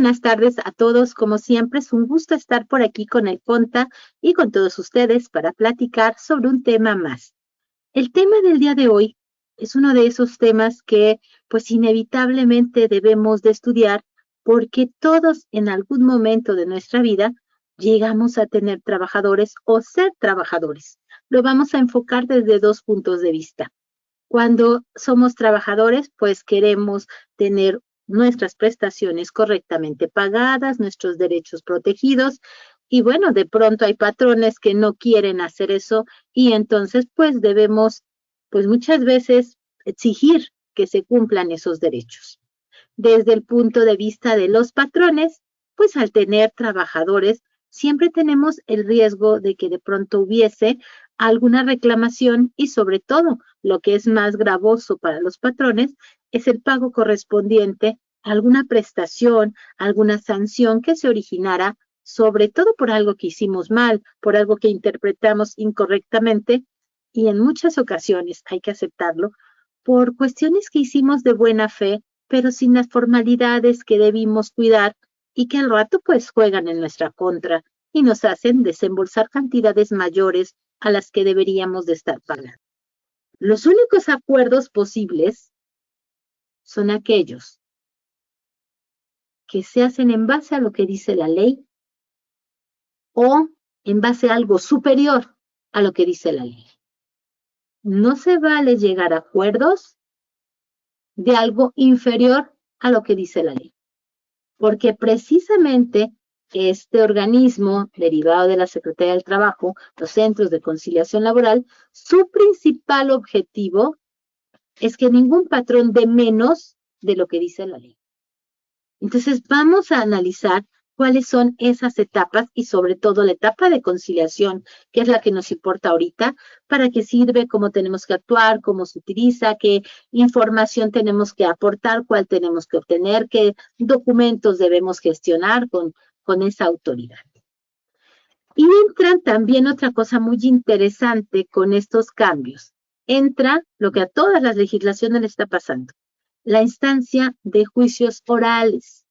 buenas tardes a todos. Como siempre, es un gusto estar por aquí con el Conta y con todos ustedes para platicar sobre un tema más. El tema del día de hoy es uno de esos temas que, pues, inevitablemente debemos de estudiar porque todos en algún momento de nuestra vida llegamos a tener trabajadores o ser trabajadores. Lo vamos a enfocar desde dos puntos de vista. Cuando somos trabajadores, pues queremos tener nuestras prestaciones correctamente pagadas, nuestros derechos protegidos, y bueno, de pronto hay patrones que no quieren hacer eso y entonces pues debemos, pues muchas veces exigir que se cumplan esos derechos. Desde el punto de vista de los patrones, pues al tener trabajadores, siempre tenemos el riesgo de que de pronto hubiese alguna reclamación y sobre todo lo que es más gravoso para los patrones es el pago correspondiente a alguna prestación, alguna sanción que se originara, sobre todo por algo que hicimos mal, por algo que interpretamos incorrectamente y en muchas ocasiones, hay que aceptarlo, por cuestiones que hicimos de buena fe, pero sin las formalidades que debimos cuidar y que al rato pues juegan en nuestra contra y nos hacen desembolsar cantidades mayores a las que deberíamos de estar pagando. Los únicos acuerdos posibles son aquellos que se hacen en base a lo que dice la ley o en base a algo superior a lo que dice la ley. No se vale llegar a acuerdos de algo inferior a lo que dice la ley, porque precisamente este organismo derivado de la Secretaría del Trabajo, los Centros de Conciliación Laboral, su principal objetivo es que ningún patrón dé menos de lo que dice la ley. Entonces vamos a analizar cuáles son esas etapas y sobre todo la etapa de conciliación, que es la que nos importa ahorita, para qué sirve, cómo tenemos que actuar, cómo se utiliza, qué información tenemos que aportar, cuál tenemos que obtener, qué documentos debemos gestionar con esa autoridad. Y entra también otra cosa muy interesante con estos cambios. Entra lo que a todas las legislaciones le está pasando, la instancia de juicios orales,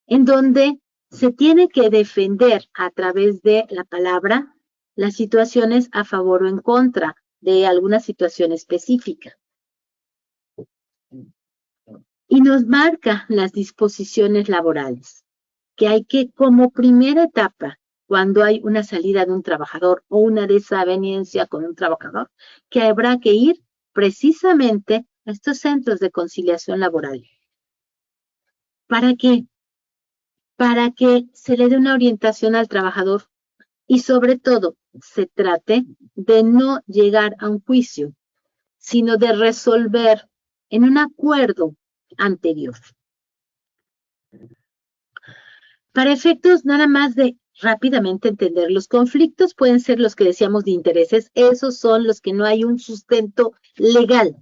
en donde se tiene que defender a través de la palabra las situaciones a favor o en contra de alguna situación específica. Y nos marca las disposiciones laborales, que hay que, como primera etapa, cuando hay una salida de un trabajador o una desaveniencia con un trabajador, que habrá que ir precisamente a estos centros de conciliación laboral. ¿Para qué? Para que se le dé una orientación al trabajador y sobre todo se trate de no llegar a un juicio, sino de resolver en un acuerdo anterior. Para efectos nada más de rápidamente entender, los conflictos pueden ser los que decíamos de intereses, esos son los que no hay un sustento legal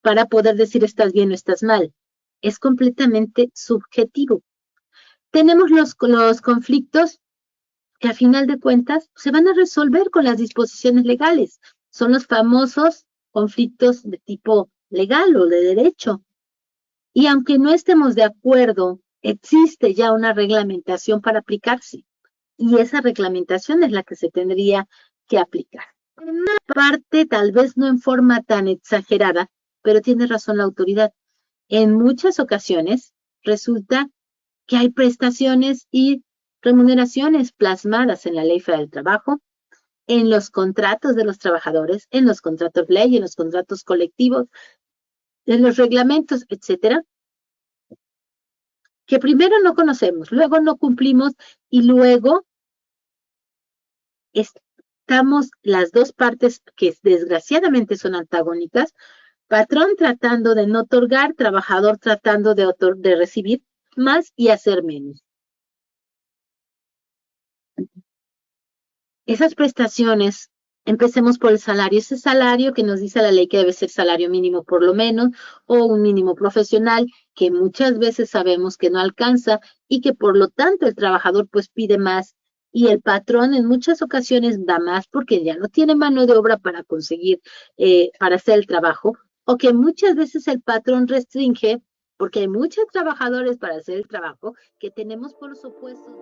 para poder decir estás bien o estás mal. Es completamente subjetivo. Tenemos los conflictos que a final de cuentas se van a resolver con las disposiciones legales. Son los famosos conflictos de tipo legal o de derecho. Y aunque no estemos de acuerdo, existe ya una reglamentación para aplicarse. Y esa reglamentación es la que se tendría que aplicar. En una parte, tal vez no en forma tan exagerada, pero tiene razón la autoridad. En muchas ocasiones resulta que hay prestaciones y remuneraciones plasmadas en la Ley Federal del Trabajo, en los contratos de los trabajadores, en los contratos ley, en los contratos colectivos, en los reglamentos, etcétera, que primero no conocemos, luego no cumplimos y luego estamos las dos partes que desgraciadamente son antagónicas, patrón tratando de no otorgar, trabajador tratando de recibir más y hacer menos. Esas prestaciones, empecemos por el salario, ese salario que nos dice la ley que debe ser salario mínimo por lo menos, o un mínimo profesional, que muchas veces sabemos que no alcanza y que por lo tanto el trabajador pues pide más y el patrón en muchas ocasiones da más porque ya no tiene mano de obra para conseguir, para hacer el trabajo, o que muchas veces el patrón restringe porque hay muchos trabajadores para hacer el trabajo que tenemos por supuesto.